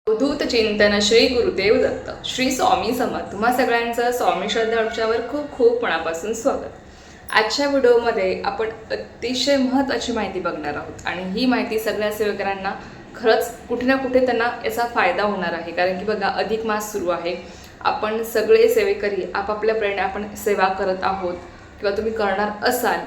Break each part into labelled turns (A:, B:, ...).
A: अवधूत चिंतन श्री गुरुदेव दत्त श्री स्वामी समर्थ. तुम्हा सगळ्यांचं स्वामी श्रद्धा वृक्षावर खूप खूप मनापासून स्वागत. आजच्या व्हिडिओमध्ये आपण अतिशय महत्त्वाची माहिती बघणार आहोत आणि ही माहिती सगळ्या सेवकांना खरंच कुठे ना कुठे त्यांना याचा फायदा होणार आहे. कारण की बघा, अधिक मास सुरू आहे. आपण सगळे सेवेकरी आपापल्या प्रेरणे आपण सेवा करत आहोत किंवा तुम्ही करणार असाल.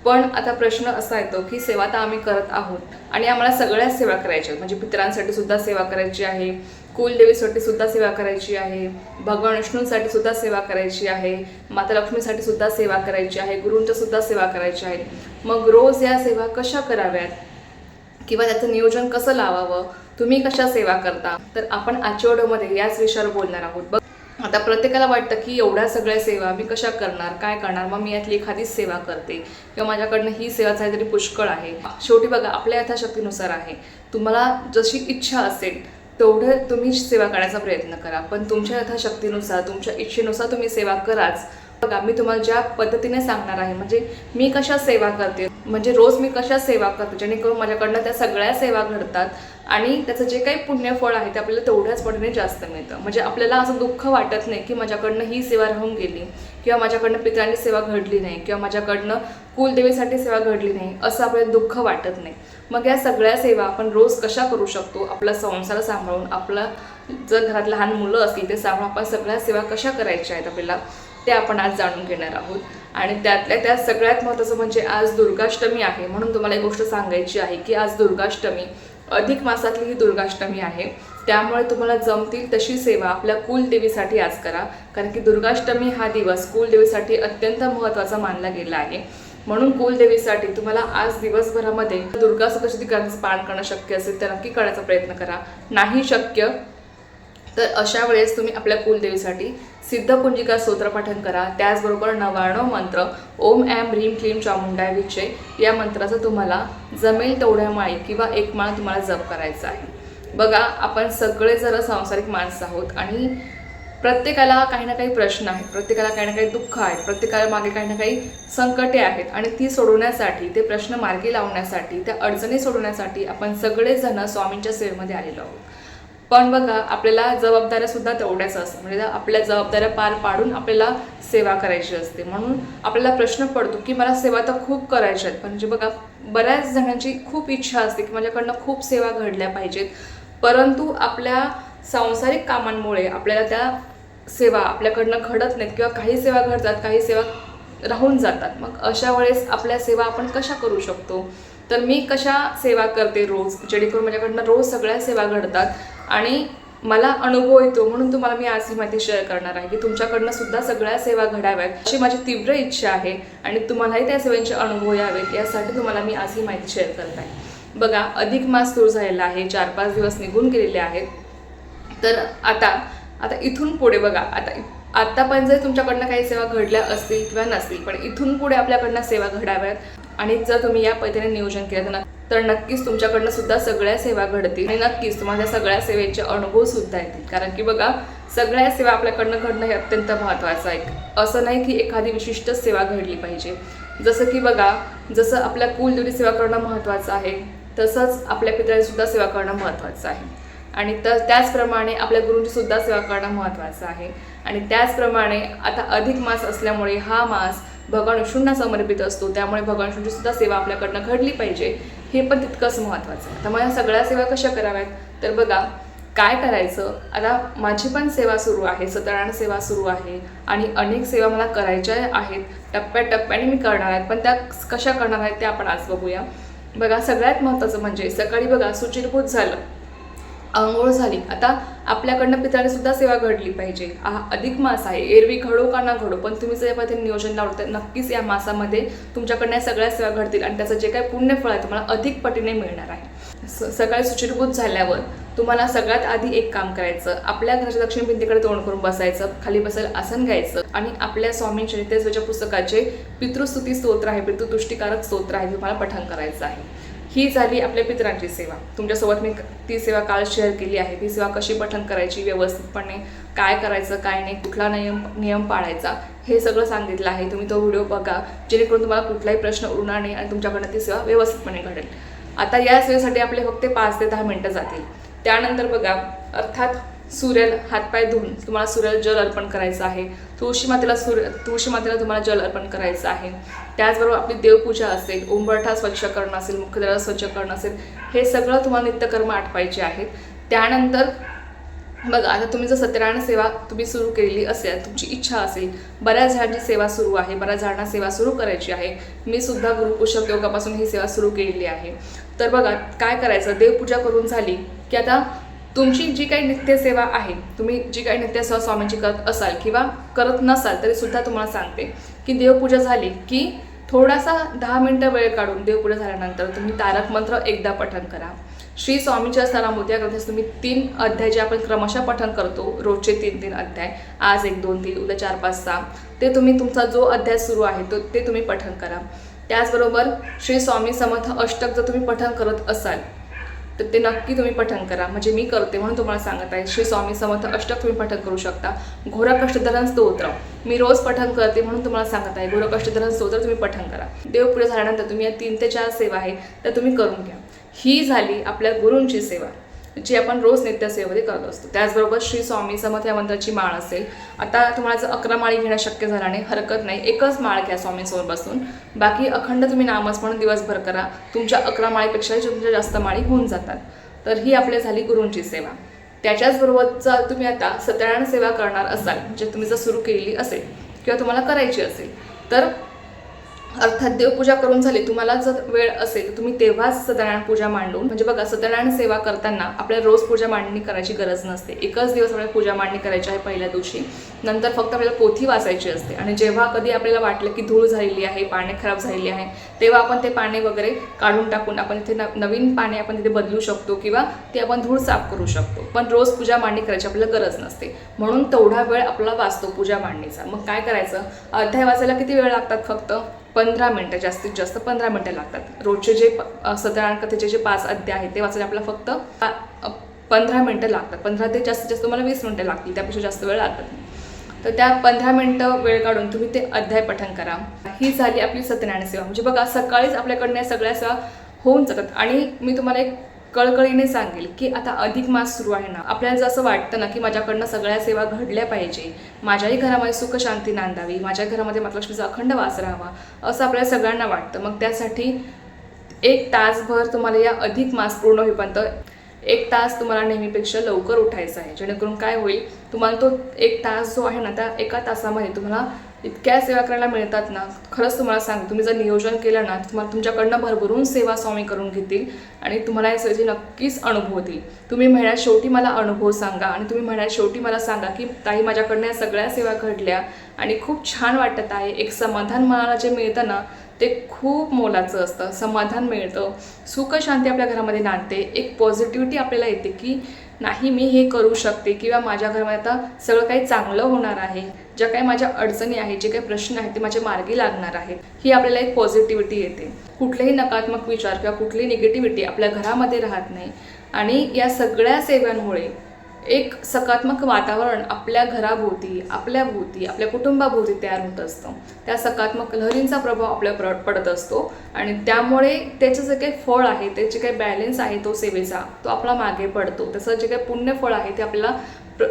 A: पण आता प्रश्न असा येतो की सेवा तर आम्ही करत आहोत आणि आम्हाला सगळ्याच सेवा करायच्या आहेत. म्हणजे पितरांसाठी सुद्धा सेवा करायची आहे, कुलदेवीसाठी सुद्धा सेवा करायची आहे, भगवान विष्णूंसाठी सुद्धा सेवा करायची आहे, माता लक्ष्मीसाठी सुद्धा सेवा करायची आहे, गुरूंच्या सुद्धा सेवा करायची आहे. मग रोज या सेवा कशा कराव्यात किंवा त्याचं नियोजन कसं लावावं, तुम्ही कशा सेवा करता, तर आपण आजच्या व्हिडिओमध्ये याच विषयावर बोलणार आहोत. आता प्रत्येकाला वाटतं की एवढ्या सगळ्या सेवा मी कशा करणार, काय करणार, मग मी यातली एखादीच सेवा करते किंवा माझ्याकडनं ही सेवा झाली तरी पुष्कळ आहे. शेवटी बघा, आपल्या यथाशक्तीनुसार आहे. तुम्हाला जशी इच्छा असेल तेवढं तुम्ही सेवा करण्याचा प्रयत्न करा, पण तुमच्या यथाशक्तीनुसार तुमच्या इच्छेनुसार तुम्ही सेवा कराच. बघा, मी तुम्हाला ज्या पद्धतीने सांगणार आहे, म्हणजे मी कशा सेवा करते, म्हणजे रोज मी कशा सेवा करते जेणेकरून माझ्याकडनं त्या सगळ्या सेवा घडतात आणि त्याचं जे काही पुण्यफळ आहे ते आपल्याला तेवढ्याच पटीने जास्त मिळतं. म्हणजे आपल्याला असं दुःख वाटत नाही की माझ्याकडनं ही सेवा राहून गेली किंवा माझ्याकडनं पितरांनी सेवा घडली नाही किंवा माझ्याकडनं कुलदेवीसाठी सेवा घडली नाही, असं आपल्याला दुःख वाटत नाही. मग या सगळ्या सेवा आपण रोज कशा करू शकतो, आपला संसार सांभाळून, आपलं जर घरात लहान मुलं असतील ते सांभाळून आपण सगळ्या सेवा कशा करायच्या आहेत आपल्याला, ते आपण आज जाणून घेणार आहोत. आणि त्यातल्या त्यात सगळ्यात महत्त्वाचं म्हणजे आज दुर्गाष्टमी आहे. म्हणून तुम्हाला एक गोष्ट सांगायची आहे की आज दुर्गाष्टमी, अधिक मासातली ही दुर्गाष्टमी आहे. त्यामुळे तुम्हाला जमतील तशी सेवा आपल्या कुलदेवीसाठी आज करा. कारण की दुर्गाष्टमी हा दिवस कुलदेवीसाठी अत्यंत महत्त्वाचा मानला गेला आहे. म्हणून कुलदेवीसाठी तुम्हाला आज दिवसभरामध्ये दुर्गा सप्तशतीचं पारण करणं शक्य असेल तर नक्की करण्याचा प्रयत्न करा. नाही शक्य तर अशा वेळेस तुम्ही आपल्या कुलदेवीसाठी सिद्धपुंजिका स्तोत्र पठण करा. त्याचबरोबर 99 मंत्र ओम ऐं ह्रीं क्लीं चामुंडाय विचे या मंत्राचा तुम्हाला जमेल तेवढ्या माळी किंवा एक माळ तुम्हाला जप करायचा आहे. बघा, आपण सगळे जरा सांसारिक माणसं आहोत आणि प्रत्येकाला काही ना काही प्रश्न आहेत, प्रत्येकाला काही ना काही दुःख आहेत, प्रत्येकाला मागे काही ना काही संकटे आहेत आणि ती सोडवण्यासाठी, ते प्रश्न मार्गी लावण्यासाठी, त्या अडचणी सोडवण्यासाठी आपण सगळेजण स्वामींच्या सेवेमध्ये आलेलो आहोत. पण बघा, आपल्याला जबाबदाऱ्या सुद्धा तेवढ्याच असतात. म्हणजे आपल्या जबाबदाऱ्या पार पाडून आपल्याला सेवा करायची असते. म्हणून आपल्याला प्रश्न पडतो की मला सेवा तर खूप करायच्या आहेत. म्हणजे बघा, बऱ्याच जणांची खूप इच्छा असते की माझ्याकडनं खूप सेवा घडल्या पाहिजेत, परंतु आपल्या सांसारिक कामांमुळे आपल्याला त्या सेवा आपल्याकडनं घडत नाहीत किंवा काही सेवा घडतात, काही सेवा राहून जातात. मग अशा वेळेस आपल्या सेवा आपण कशा करू शकतो, तर मी कशा सेवा करते रोज जेणेकरून माझ्याकडनं रोज सगळ्या सेवा घडतात आणि मला अनुभव येतो. म्हणून तुम्हाला मी आज ही माहिती शेअर करणार आहे की तुमच्याकडनं सुद्धा सगळ्या सेवा घडाव्यात अशी माझी तीव्र इच्छा आहे आणि तुम्हालाही त्या सेवेचे अनुभव यावेत यासाठी तुम्हाला मी आज ही माहिती शेअर करत आहे. बघा, अधिक मास सुरू झालेला आहे, 4-5 दिवस निघून गेलेले आहेत. तर आता इथून पुढे बघा, आतापर्यंत जर तुमच्याकडनं काही सेवा घडल्या असतील किंवा नसतील, पण इथून पुढे आपल्याकडनं सेवा घडाव्यात आणि जर तुम्ही या पद्धतीने नियोजन केलं तर नक्कीच तुमच्याकडनं सुद्धा सगळ्या सेवा घडतील आणि नक्कीच तुम्हाला सगळ्या सेवेचे अनुभव सुद्धा येतील. कारण की बघा, सगळ्या सेवा आपल्याकडनं घडणं हे अत्यंत महत्त्वाचं आहे. असं नाही की एखादी विशिष्ट सेवा घडली पाहिजे. जसं की बघा, जसं आपल्या कुलदेवी सेवा करणं महत्त्वाचं आहे, तसंच आपल्या पितरांची सुद्धा सेवा करणं महत्त्वाचं आहे. आणि त्याचप्रमाणे आपल्या गुरूंची सुद्धा सेवा करणं महत्त्वाचं आहे. आणि त्याचप्रमाणे आता अधिक मास असल्यामुळे हा मास भगवान विष्णूंना समर्पित असतो, त्यामुळे भगवान विष्णूंची सुद्धा सेवा आपल्याकडनं घडली पाहिजे, हे पण तितकंच महत्त्वाचं आहे. तर मग या सगळ्या सेवा कशा कराव्यात, तर बघा काय करायचं. आता माझी पण सेवा सुरू आहे, सत्यनारायण सेवा सुरू आहे आणि अनेक सेवा मला करायच्या आहेत. टप्प्याटप्प्याने मी करणार आहेत, पण त्या कशा करणार आहेत ते आपण आज बघूया. बघा, सगळ्यात महत्त्वाचं म्हणजे सकाळी बघा शुचिर्भूत झालं, अंघोळ झाली. आता आपल्याकडनं पितरांनी सुद्धा सेवा घडली पाहिजे. हा अधिक मास आहे, एरवी घडो का ना घडो, पण तुम्ही जर या पद्धतीने नियोजन लावलं तर नक्कीच या मासामध्ये तुमच्याकडनं या सगळ्या सेवा घडतील आणि त्याचं जे काही पुण्यफळ आहे तुम्हाला अधिक पटीने मिळणार आहे. सकाळी शुचिर्भूत झाल्यावर तुम्हाला सगळ्यात आधी एक काम करायचं, आपल्या घराच्या दक्षिण भिंतीकडे तोंड करून बसायचं, खाली बसायला आसन घ्यायचं आणि आपल्या स्वामी चरितेच्या पुस्तकाचे पितृस्तुती स्तोत्र आहे, पितृतुष्टीकारक स्तोत्र आहे, तुम्हाला पठण करायचं आहे. ही झाली आपल्या पितरांची सेवा. तुमच्यासोबत मी ती सेवा काल शेअर केली आहे. ती सेवा कशी पठण करायची, व्यवस्थितपणे काय करायचं, काय नाही, कुठला नियम पाळायचा, हे सगळं सांगितलं आहे. तुम्ही तो व्हिडिओ बघा जेणेकरून तुम्हाला कुठलाही प्रश्न उरणार नाही आणि तुमच्याकडनं ती सेवा व्यवस्थितपणे घडेल. आता या सेवेसाठी आपले फक्त 5 ते 10 मिनिटं जातील. त्यानंतर बघा, अर्थात सूर्याला हातपाय धुवून तुम्हाला सूर्याला जल अर्पण करायचं आहे. तुळशी मातेला तुम्हाला जल अर्पण करायचं आहे. त्याचबरोबर आपली देवपूजा असेल, उंबरठा स्वच्छ करणं असेल, मुख्यद्वार स्वच्छ करणं असेल, हे सगळं तुम्हाला नित्यकर्म आटवायचे आहेत. त्यानंतर बघा, आता तुम्ही जर सत्यनारायण सेवा तुम्ही सुरू केलेली असेल, तुमची इच्छा असेल, बऱ्याच जणांची सेवा सुरू आहे, बऱ्याच जणांना सेवा सुरू करायची आहे. मी सुद्धा गुरुपुषक योगापासून ही सेवा सुरू केलेली आहे. तर बघा काय करायचं, देवपूजा करून झाली की आता तुमची जी काही नित्यसेवा आहे, तुम्ही जी काही नित्यसेवा स्वामींची करत असाल किंवा करत नसाल तरी सुद्धा तुम्हाला सांगते की देवपूजा झाली की थोडासा 10 मिनटं वेळ काढून देवपूजा झाल्यानंतर तुम्ही तारक मंत्र एकदा पठण करा. श्री स्वामीच्या स्तरामध्ये या ग्रंथाचे तुम्ही 3 अध्याय जे आपण क्रमशः पठण करतो, रोजचे 3-3 अध्याय, आज 1, 2, 3, उद्या 4, 5, 6, ते तुम्ही तुमचा जो अध्याय सुरू आहे ते तुम्ही पठण करा. त्याचबरोबर श्री स्वामी समर्थ अष्टक जर तुम्ही पठण करत असाल तर ते नक्की तुम्ही पठण करा. म्हणजे मी करते म्हणून तुम्हाला सांगत आहे. श्री स्वामी समर्थ अष्टक तुम्ही पठण करू शकता. घोरकष्टधरण स्तोत्र मी रोज पठण करते म्हणून तुम्हाला सांगत आहे. घोरकष्टधरण स्तोत्र तुम्ही पठण करा. देवपूजा झाल्यानंतर तुम्ही या 3 ते 4 सेवा आहे त्या तुम्ही करून घ्या. ही झाली आपल्या गुरूंची सेवा जी आपण रोज नित्यसेवेमध्ये करत असतो. त्याचबरोबर श्री स्वामी समर्थ या मंत्राची माळ असेल. आता तुम्हाला जर 11 माळी घेणं शक्य झालं नाही, हरकत नाही, एकच माळ घ्या स्वामींसमोर बसून. बाकी अखंड तुम्ही नामस्मरण दिवसभर करा. तुमच्या 11 माळीपेक्षाही तुमच्या जास्त माळी होऊन जातात. तर ही आपली झाली गुरूंची सेवा. त्याच्याचबरोबर जर तुम्ही आता सत्यनारायण सेवा करणार असाल, म्हणजे तुम्ही जर सुरू केलेली असेल किंवा तुम्हाला करायची असेल, तर अर्थात देवपूजा करून झाली, तुम्हाला जर वेळ असेल तुम्ही तेव्हाच सत्यनारायण पूजा मांडून, म्हणजे बघा सत्यनारायण सेवा करताना आपल्याला रोज पूजा मांडणी करायची गरज नसते. एकच दिवस आपल्याला पूजा मांडणी करायची आहे पहिल्या दिवशी. नंतर फक्त आपल्याला पोथी वाचायची असते. आणि जेव्हा कधी आपल्याला वाटलं की धूळ झालेली आहे, पाने खराब झालेली आहे, तेव्हा आपण ते पाने वगैरे काढून टाकून आपण इथे नवीन पाने आपण तिथे बदलू शकतो किंवा ते आपण धूळ साफ करू शकतो. पण रोज पूजा मांडणी करायची आपल्याला गरज नसते. म्हणून तेवढा वेळ आपला वाचतो पूजा मांडणीचा. मग काय करायचं, अध्याय वाचायला किती वेळ लागतात, फक्त 15 मिनटं, जास्तीत जास्त 15 मिनटं लागतात. रोजचे जे सत्यनारायण कथेचे जे 5 अध्याय आहेत ते वाचायला आपल्याला फक्त 15 मिनटं लागतात. 15 ते जास्तीत जास्त तुम्हाला 20 मिनटं लागतील, त्यापेक्षा जास्त वेळ लागत नाही. तर त्या 15 मिनटं वेळ काढून तुम्ही ते अध्याय पठण करा. ही झाली आपली सत्यनारायण सेवा. म्हणजे बघा सकाळीच आपल्याकडनं सगळ्या सेवा होऊन जातात. आणि मी तुम्हाला एक कळकळीने सांगेल की आता अधिक मास सुरू आहे ना, आपल्याला जर असं वाटतं ना की माझ्याकडनं सगळ्या सेवा घडल्या पाहिजे, माझ्याही घरामध्ये सुख शांती नांदावी, माझ्या घरामध्ये मातलक्ष्मीचा अखंड वास राहावा, असं आपल्याला सगळ्यांना वाटतं. मग त्यासाठी 1 तासभर तुम्हाला या अधिक मास पूर्ण होईपर्यंत 1 तास तुम्हाला नेहमीपेक्षा लवकर उठायचं आहे. जेणेकरून काय होईल, तुम्हाला तो 1 तास जो आहे ना, त्या 1 तासामध्ये तुम्हाला इतक्या सेवा करायला मिळतात ना, खरंच तुम्हाला सांगते, तुम्ही जर नियोजन केलं ना, तुम्हाला तुमच्याकडनं भरभरून सेवा स्वामी करून घेतील आणि तुम्हाला या सेवेचे नक्कीच अनुभव होतील. तुम्ही महिन्यात शेवटी मला अनुभव सांगा आणि तुम्ही महिन्यात शेवटी मला सांगा की ताई माझ्याकडनं या सगळ्या सेवा घडल्या आणि खूप छान वाटत आहे. एक समाधान मनाला जे मिळतं ना, ते खूप मोलाचं असतं. समाधान मिळतं, सुख शांती आपल्या घरामध्ये नांदते, एक पॉझिटिव्हिटी आपल्याला येते की नाही मी हे करू शकते किंवा माझ्या घरामध्ये आता सगळं काही चांगलं होणार आहे, ज्या काही माझ्या अडचणी आहेत, जे काही प्रश्न आहेत ते माझ्या मार्गी लागणार आहेत, ही आपल्याला एक पॉझिटिव्हिटी येते. कुठलेही नकारात्मक विचार किंवा कुठलीही निगेटिव्हिटी आपल्या घरामध्ये राहत नाही. आणि या सगळ्या सेवांमुळे एक सकारात्मक वातावरण आपल्या घराभोवती, आपल्या कुटुंबाभोवती तयार होत असतं. त्या सकारात्मक लहरींचा प्रभाव आपल्यावर पडत असतो आणि त्यामुळे त्याचं जे काही फळ आहे, त्याचे काही बॅलन्स आहे तो सेवेचा, तो आपला मागे पडतो. तसं जे काही पुण्यफळ आहे ते आपल्याला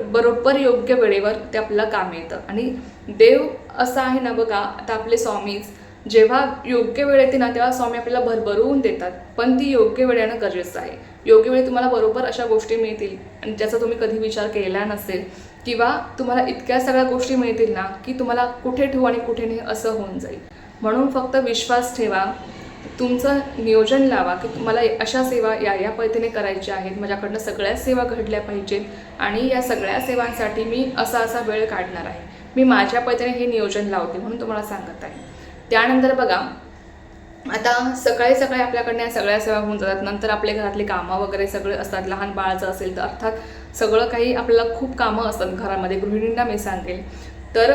A: बरोबर योग्य वेळेवर ते आपल्याला काम येतं. आणि देव असं आहे ना बघा, आता आपले स्वामीच जेव्हा योग्य वेळ येते ना, तेव्हा स्वामी आपल्याला भरभरून देतात. पण ती योग्य वेळ येणं गरजेचं आहे. योग्य वेळी तुम्हाला बरोबर अशा गोष्टी मिळतील आणि ज्याचा तुम्ही कधी विचार केलेला नसेल, किंवा तुम्हाला इतक्या सगळ्या गोष्टी मिळतील ना की तुम्हाला कुठे ठेवू आणि कुठे नाही असं होऊन जाईल. म्हणून फक्त विश्वास ठेवा, तुमचं नियोजन लावा की तुम्हाला अशा सेवा या पद्धतीने करायच्या आहेत, माझ्याकडनं सगळ्या सेवा घडल्या पाहिजेत आणि या सगळ्या सेवांसाठी मी असा वेळ काढणार आहे. मी माझ्या पद्धतीने हे नियोजन लावते म्हणून तुम्हाला सांगत आहे. त्यानंतर बघा, आता सकाळी आपल्याकडनं या सगळ्या सेवा होऊन जातात. नंतर आपल्या घरातले कामं वगैरे सगळे असतात. लहान बाळाचं असेल तर अर्थात सगळं काही आपल्याला खूप कामं असतात घरामध्ये, गृहिणींना मी सांगेल. तर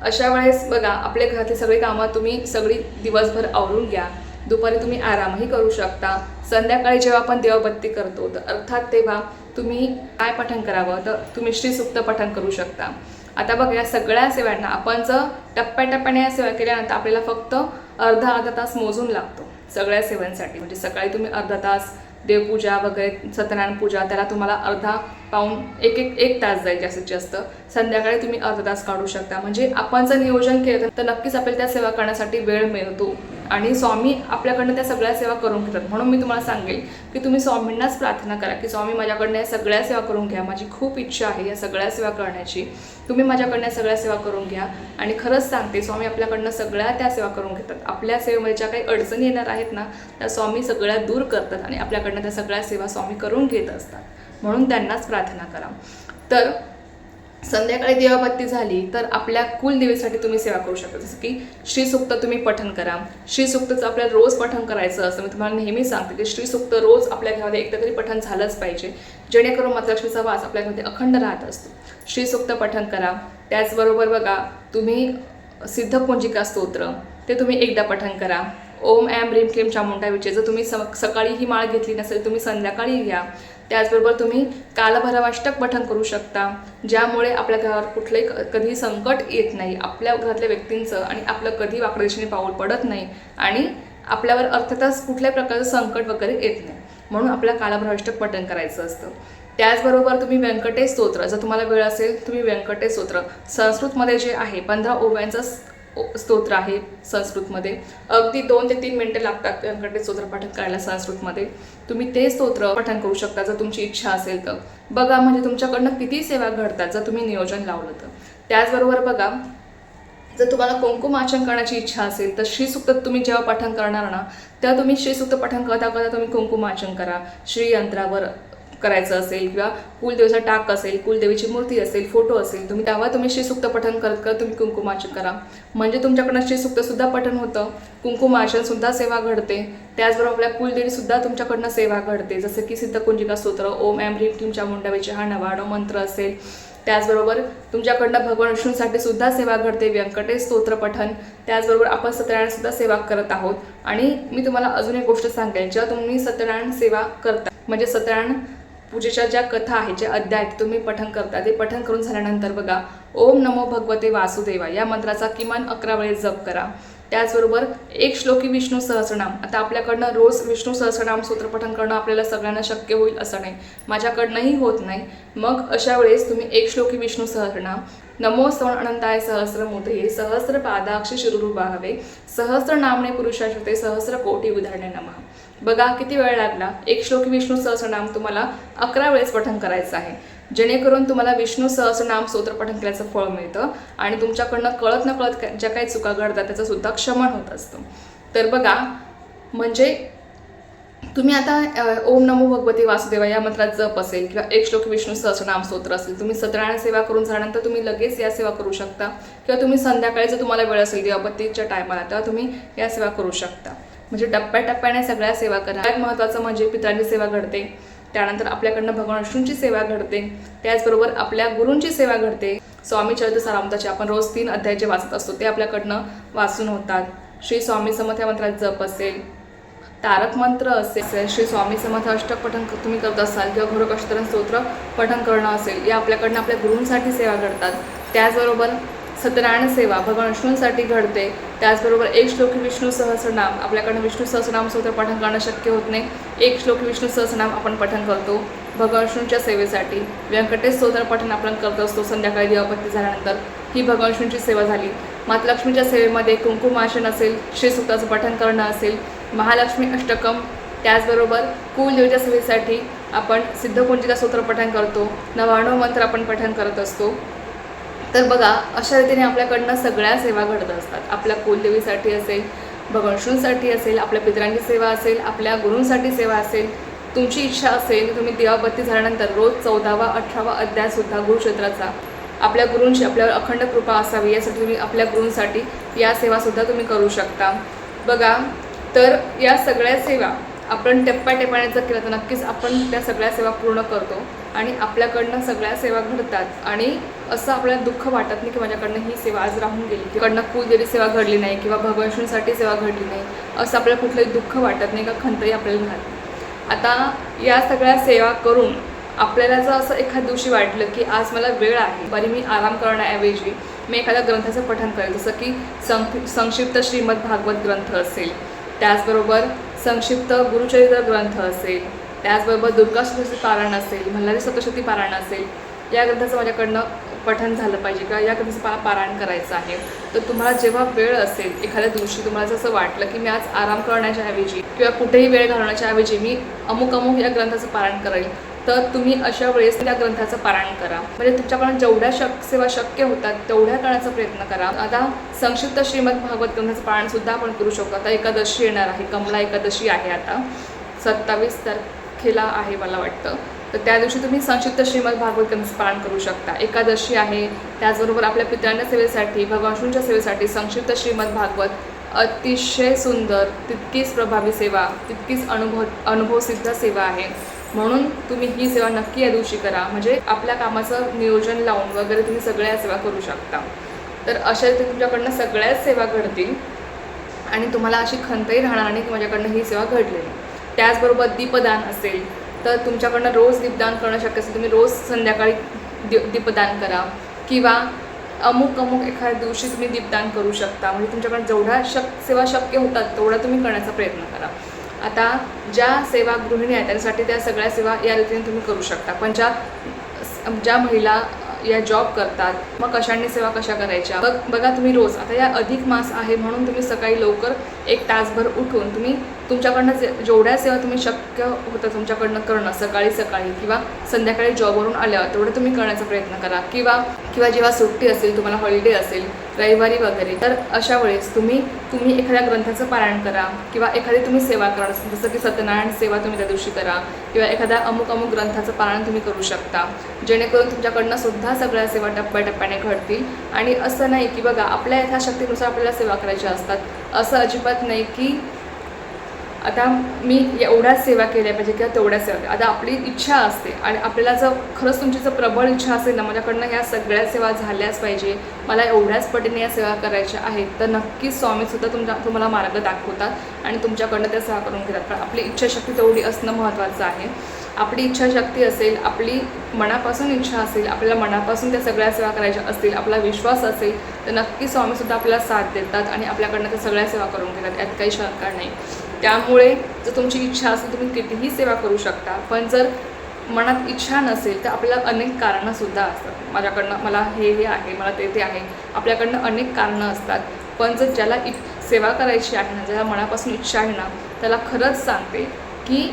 A: अशा वेळेस बघा, आपल्या घरातली सगळी कामं तुम्ही सगळी दिवसभर आवरून घ्या. दुपारी तुम्ही आरामही करू शकता. संध्याकाळी जेव्हा आपण देवबत्ती करतो तर अर्थात तेव्हा तुम्ही काय पठण करावं, तर तुम्ही श्रीसूक्त पठण करू शकता. आता बघा, या सगळ्या सेवांना आपण जर टप्प्याटप्प्याने या सेवा केल्यानंतर आपल्याला फक्त अर्धा तास मोजून लागतो सगळ्या सेवांसाठी. म्हणजे सकाळी तुम्ही अर्धा तास देवपूजा वगैरे, सत्यनारायण पूजा, त्याला तुम्हाला अर्धा एक तास जाईल जास्तीत जास्त. संध्याकाळी तुम्ही अर्धा तास काढू शकता. म्हणजे आपण जर नियोजन केलं तर नक्कीच आपल्याला त्या सेवा करण्यासाठी वेळ मिळतो आणि स्वामी आपल्याकडनं त्या सगळ्या सेवा करून घेतात. म्हणून मी तुम्हाला सांगेल की तुम्ही स्वामींनाच प्रार्थना करा की स्वामी माझ्याकडनं या सगळ्या सेवा करून घ्या. माझी खूप इच्छा आहे या सगळ्या सेवा करण्याची. तुम्ही माझ्याकडनं सगळ्या सेवा करून घ्या. आणि खरंच सांगते, स्वामी आपल्याकडनं सगळ्या त्या सेवा करून घेतात. आपल्या सेवेमध्ये ज्या काही अडचणी येणार आहेत ना, त्या स्वामी सगळ्या दूर करतात आणि आपल्याकडनं त्या सगळ्या सेवा स्वामी करून घेत असतात. म्हणून त्यांनाच प्रार्थना करा. तर संध्याकाळी दिवाबत्ती झाली तर आपल्या कुलदेवीसाठी तुम्ही सेवा करू शकता. जसं की श्रीसूक्त तुम्ही पठण करा. श्रीसूक्तचं आपल्याला रोज पठण करायचं असतं. मी तुम्हाला नेहमी सांगते की श्रीसूक्त रोज आपल्या घरामध्ये एकदा तरी पठण झालंच पाहिजे, जेणेकरून मातालक्ष्मीचा वास आपल्या घरामध्ये अखंड राहत असतो. श्रीसूक्त पठण करा. त्याचबरोबर बघा, तुम्ही सिद्धकुंजिका स्तोत्र ते तुम्ही एकदा पठण करा. ओम ऐं ह्रीं क्लीं चामुंडा विचे जर तुम्ही सकाळी ही माळ घेतली नसेल तुम्ही संध्याकाळी घ्या. त्याचबरोबर तुम्ही कालभैरवाष्टक पठण करू शकता, ज्यामुळे आपल्या घरावर कुठलंही कधीही संकट येत नाही. आपल्या घरातल्या व्यक्तींचं आणि आपलं कधी वाकड्या दिशेने पाऊल पडत नाही आणि आपल्यावर अर्थातच कुठल्याही प्रकारचं संकट वगैरे येत नाही. म्हणून आपल्याला कालभैरवाष्टक पठण करायचं असतं. त्याचबरोबर तुम्ही व्यंकटेश स्तोत्र, जर तुम्हाला वेळ असेल तुम्ही व्यंकटेश स्तोत्र संस्कृतमध्ये जे आहे 15 ओव्यांचं स्तोत्र आहे. संस्कृतमध्ये अगदी 2 ते 3 मिनिटं लागतात व्यंकटेश स्तोत्र पठण करायला संस्कृतमध्ये. तुम्ही ते स्तोत्र पठण करू शकता जर तुमची इच्छा असेल तर. बघा म्हणजे तुमच्याकडनं किती सेवा घडतात जर तुम्ही नियोजन लावलं तर. त्याचबरोबर बघा, जर तुम्हाला कुंकुमार्चन करण्याची इच्छा असेल तर श्रीसूक्त तुम्ही जेव्हा पठण करणार ना, तेव्हा तुम्ही श्रीसूक्त पठण करता करता तुम्ही कुंकुमार्चन करा. श्रीयंत्रावर करायचं असेल किंवा कुलदेवीचा टाक असेल, कुलदेवीची मूर्ती असेल, फोटो असेल, तुम्ही श्रीसूक्त पठण करत करत तुम्ही कुंकुमार्चन करा. म्हणजे तुमच्याकडनं श्रीसूक्तसुद्धा पठण होतं, कुंकुमार्चनसुद्धा सेवा घडते. त्याचबरोबर आपल्या कुलदेवीसुद्धा तुमच्याकडनं सेवा घडते. जसं की सिद्धकुंजिका स्तोत्र, ओम ऐं ह्रीं क्लीं चामुंडा विचे हा 99 मंत्र असेल. त्याचबरोबर तुमच्याकडनं भगवान विष्णूंसाठी सुद्धा सेवा घडते, व्यंकटेश स्तोत्र पठण. त्याचबरोबर आपण सत्यनारायणसुद्धा सेवा करत आहोत. आणि मी तुम्हाला अजून एक गोष्ट सांगेन, जेव्हा तुम्ही सत्यनारायण सेवा करता म्हणजे सत्यनारायण पूजेच्या ज्या कथा आहेत, जे अध्याय आहेत तुम्ही पठण करता, ते पठण करून झाल्यानंतर बघा, ओम नमो भगवते वासुदेवा या मंत्राचा किमान 11 वेळेस जप करा. त्याचबरोबर एक श्लोकी विष्णू सहस्रनाम. आता आपल्याकडनं रोज विष्णू सहस्रनाम स्तोत्र पठण करणं आपल्याला सगळ्यांना शक्य होईल असं नाही, माझ्याकडनंही होत नाही. मग अशा वेळेस तुम्ही एक श्लोकी विष्णू सहस्रनाम, नमो स्तवन अनंताय सहस्रमूर्तये सहस्र पादाक्षी शिरुरुबाहवे सहस्र नामने पुरुषाश्रुते सहस्र कोटी उदाहरणे नमः. बघा किती वेळ लागला. एक श्लोकी विष्णू सहस्रनाम तुम्हाला 11 वेळेस पठण करायचं आहे, जेणेकरून तुम्हाला विष्णू सहस्रनाम स्तोत्र पठण केल्याचं फळ मिळतं आणि तुमच्याकडनं कळत न कळत ज्या काही चुका घडतात त्याचं सुद्धा क्षमन होत असतं. तर बघा, म्हणजे तुम्ही आता ओम नमो भगवते वासुदेवा या मंत्रात जप असेल किंवा एक श्लोक विष्णू सहस्रनाम स्तोत्र असेल, तुम्ही सत्यनारायण सेवा करून झाल्यानंतर तुम्ही लगेच या सेवा करू शकता. किंवा तुम्ही संध्याकाळी जर तुम्हाला वेळ असेल दिवाबत्तीच्या टायमाला तेव्हा तुम्ही या सेवा करू शकता. म्हणजे टप्प्याटप्प्याने सगळ्या सेवा करा. एक महत्त्वाचं म्हणजे पितरांची सेवा घडते, त्यानंतर आपल्याकडनं भगवान विष्णूंची सेवा घडते, त्याचबरोबर आपल्या गुरूंची सेवा घडते. स्वामी चरित्र सारामृताचे आपण रोज 3 अध्याय जे वाचत असतो ते आपल्याकडनं वाचून होतात. श्री स्वामी समर्थ या मंत्रात जप असेल, तारक मंत्र असेल, श्री स्वामी समर्थ अष्टक पठण तुम्ही करत असाल किंवा घोरकष्टरण स्तोत्र पठण करणं असेल, या आपल्याकडनं आपल्या गुरूंसाठी सेवा घडतात. त्याचबरोबर सत्यनारायण सेवा भगवान विष्णूंसाठी घडते. त्याचबरोबर एक श्लोकी विष्णू सहस्रनाम, आपल्याकडनं विष्णू सहस्रनाम स्तोत्र पठण करणं शक्य होत नाही, एक श्लोकी विष्णू सहस्रनाम आपण पठण करतो भगवान विष्णूंच्या सेवेसाठी. व्यंकटेश स्तोत्र पठण आपण करत असतो संध्याकाळी दिवाबत्ती झाल्यानंतर, ही भगवान विष्णूंची सेवा झाली. मातलक्ष्मीच्या सेवेमध्ये कुंकुमार्चन असेल, श्रीसूक्ताचं पठण करणं असेल, महालक्ष्मी अष्टकम, त्याचबरोबर कुलदेवीच्या सेवेसाठी आपण सिद्धकुंजिका स्तोत्र पठण करतो, 99 मंत्र आपण पठण करत असतो. तर बघा, अशा रीतीने आपल्याकडनं सगळ्या सेवा घडत असतात. आपल्या कुलदेवीसाठी असेल, भगवान विष्णूंसाठी असेल, आपल्या पितरांची सेवा असेल, आपल्या गुरूंसाठी सेवा असेल. तुमची इच्छा असेल तुम्ही दिवाबत्ती झाल्यानंतर रोज 14वा 18वा अध्यायसुद्धा गुरुक्षेत्राचा आपल्या गुरूंची आपल्यावर अखंड कृपा असावी यासाठी तुम्ही आपल्या गुरूंसाठी या सेवासुद्धा तुम्ही करू शकता. बघा, तर या सगळ्या सेवा आपण टप्प्याटप्प्याने जर केलं तर नक्कीच आपण त्या सगळ्या सेवा पूर्ण करतो आणि आपल्याकडनं सगळ्या सेवा घडतात आणि असं आपल्याला दुःख वाटत नाही की माझ्याकडनं ही सेवा आज राहून गेली, तिकडनं कुलदेवी सेवा घडली नाही किंवा भगवान विष्णूंसाठी सेवा घडली नाही, असं आपल्याला कुठलंही दुःख वाटत नाही का खंतही आपल्याला राहत नाही. आता या सगळ्या सेवा करून आपल्याला जर असं एखाद्या दिवशी वाटलं की आज मला वेळ आहे, बरी मी आराम करण्याऐवजी मी एखाद्या ग्रंथाचं पठण करेल, जसं की संक्षिप्त श्रीमद भागवत ग्रंथ असेल, त्याचबरोबर संक्षिप्त गुरुचरित्र ग्रंथ असेल, त्याचबरोबर दुर्गा सप्तशती पारायण असेल, मल्हारी सप्तशती पारायण असेल, या ग्रंथाचं माझ्याकडनं पठण झालं पाहिजे किंवा या ग्रंथाचं मला पारायण करायचं आहे. तर तुम्हाला जेव्हा वेळ असेल, एखाद्या दिवशी तुम्हाला जसं वाटलं की मी आज आराम करण्याच्या ऐवजी किंवा कुठेही वेळ घालवण्याच्या ऐवजी मी अमुक या ग्रंथाचं पारायण करेल, तर तुम्ही अशा वेळेस त्या ग्रंथाचं पारायण करा. म्हणजे तुमच्याकडून जेवढ्या सेवा शक्य होतात तेवढ्या करण्याचा प्रयत्न करा. आता संक्षिप्त श्रीमद भागवत ग्रंथाचं पारायण सुद्धा आपण करू शकतो. आता एकादशी येणार आहे, कमला एकादशी आहे, आता 27 तारखेला आहे मला वाटतं. तर त्या दिवशी तुम्ही संक्षिप्त श्रीमद भागवत ग्रंथाचं पारायण करू शकता. एकादशी आहे, त्याचबरोबर आपल्या पितरांच्या सेवेसाठी, भगवान विष्णूंच्या सेवेसाठी संक्षिप्त श्रीमद भागवत अतिशय सुंदर, तितकीच प्रभावी सेवा, तितकीच अनुभवसिद्ध सेवा आहे. म्हणून तुम्ही ही सेवा नक्की या दिवशी करा. म्हणजे आपल्या कामाचं नियोजन लावून वगैरे तुम्ही सगळ्या सेवा करू शकता. तर अशा रीती तुमच्याकडनं सगळ्याच सेवा घडतील आणि तुम्हाला अशी खंतही राहणार नाही की माझ्याकडनं ही सेवा घडलेली. त्याचबरोबर दीपदान असेल तर तुमच्याकडनं रोज दीपदान करणं शक्य असेल, तुम्ही रोज संध्याकाळी दीपदान करा किंवा अमुक एखाद्या दिवशी तुम्ही दीपदान करू शकता. म्हणजे तुमच्याकडनं जेवढ्या सेवा शक्य होतात तेवढा तुम्ही करण्याचा प्रयत्न करा. आता ज्या सेवा गृहिणी आहेत त्यांच्यासाठी त्या सगळ्या सेवा या रीतीने तुम्ही करू शकता. पण ज्या महिला या जॉब करतात, मग कशाने सेवा कशा करायच्या बघा तुम्ही रोज. आता या अधिक मास आहे म्हणून तुम्ही सकाळी लवकर 1 तासभर उठून तुम्ही तुमच्याकडनं जेवढ्या सेवा तुम्ही शक्य होतं तुमच्याकडनं करणं सकाळी किंवा संध्याकाळी जॉबवरून आल्यावर तेवढं तुम्ही करण्याचा प्रयत्न करा. किंवा जेव्हा सुट्टी असेल, तुम्हाला हॉलिडे असेल, रविवारी वगैरे, तर अशा वेळेस तुम्ही एखाद्या ग्रंथाचं पारायण करा किंवा एखादी तुम्ही सेवा करा. जसं की सत्यनारायण सेवा तुम्ही त्या दिवशी करा किंवा एखाद्या अमुक ग्रंथाचं पारायण तुम्ही करू शकता, जेणेकरून तुमच्याकडनं सुद्धा सगळ्या सेवा टप्प्याटप्प्याने घडतील. आणि असं नाही की बघा आपल्या यथाशक्तीनुसार आपल्याला सेवा करायच्या असतात, असं अजिबात नाही की आता मी एवढ्याच सेवा केल्या पाहिजे किंवा तेवढ्याच सेवा. आता आपली इच्छा असते आणि आपल्याला जर खरंच तुमची जर प्रबळ इच्छा असेल ना, माझ्याकडनं ह्या सगळ्या सेवा झाल्याच पाहिजे, मला एवढ्याच पटीने या सेवा करायच्या आहेत, तर नक्कीच स्वामीसुद्धा तुम्हाला मार्ग दाखवतात आणि तुमच्याकडनं त्या सेवा करून घेतात. पण आपली इच्छाशक्ती तेवढी असणं महत्त्वाचं आहे. आपली इच्छाशक्ती असेल, आपली मनापासून इच्छा असेल, आपल्याला मनापासून त्या सगळ्या सेवा करायच्या असतील, आपला विश्वास असेल, तर नक्की स्वामीसुद्धा आपल्याला साथ देतात आणि आपल्याकडनं त्या सगळ्या सेवा करून घेतात. यात काही शंका नाही. त्यामुळे जर तुमची इच्छा असेल तुम्ही कितीही सेवा करू शकता. पण जर मनात इच्छा नसेल तर आपल्याला अनेक कारणंसुद्धा असतात. मला हे आहे, मला ते आहे, आपल्याकडनं अनेक कारणं असतात. पण जर ज्याला सेवा करायची आहे ना, ज्याला मनापासून इच्छा आहे ना, त्याला खरंच सांगते की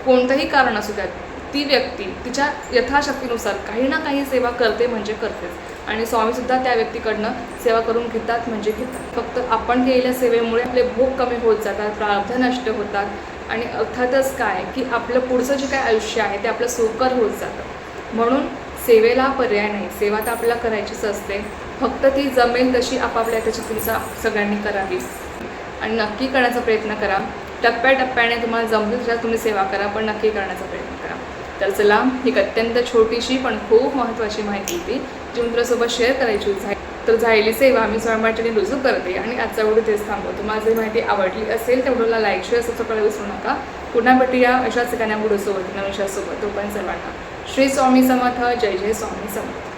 A: कोणतंही कारण असू द्या, ती व्यक्ती तिच्या यथाशक्तीनुसार काही ना काही सेवा करते म्हणजे करतेच. आणि स्वामीसुद्धा त्या व्यक्तीकडनं सेवा करून घेतात म्हणजे घेतात. फक्त आपण केलेल्या सेवेमुळे आपले भोग कमी होत जातात, प्रारब्ध नष्ट होतात आणि अर्थातच काय की आपलं पुढचं जे काय आयुष्य आहे ते आपलं सुकर होत जातं. म्हणून सेवेला पर्याय नाही, सेवा तर आपल्याला करायचीच असते, फक्त ती जमेल तशी आपापल्या त्याच्यातुमचा सगळ्यांनी करावी आणि नक्की करण्याचा प्रयत्न करा. टप्प्याटप्प्याने तुम्हाला जमलं त्याच्यात तुम्ही सेवा करा, पण नक्की करण्याचा प्रयत्न करा. तर चला, ही अत्यंत छोटीशी पण खूप महत्त्वाची माहिती होती जी मित्रासोबत शेअर करायची होती. तर झालेली सेवा मी स्वयंपाकाने रुजू करते आणि आजचा व्हिडिओ तेच थांबवतो. माझी माहिती आवडली असेल तर व्हिडिओला लाईक, शेअर, सबस्क्राईब विसरू नका. पुन्हा भेटूया अशाच एखाद्या व्हिडिओसोबत, नवीन विषयासोबत. तोपर्यंत सर्वांना श्री स्वामी समर्थ. जय जय स्वामी समर्थ.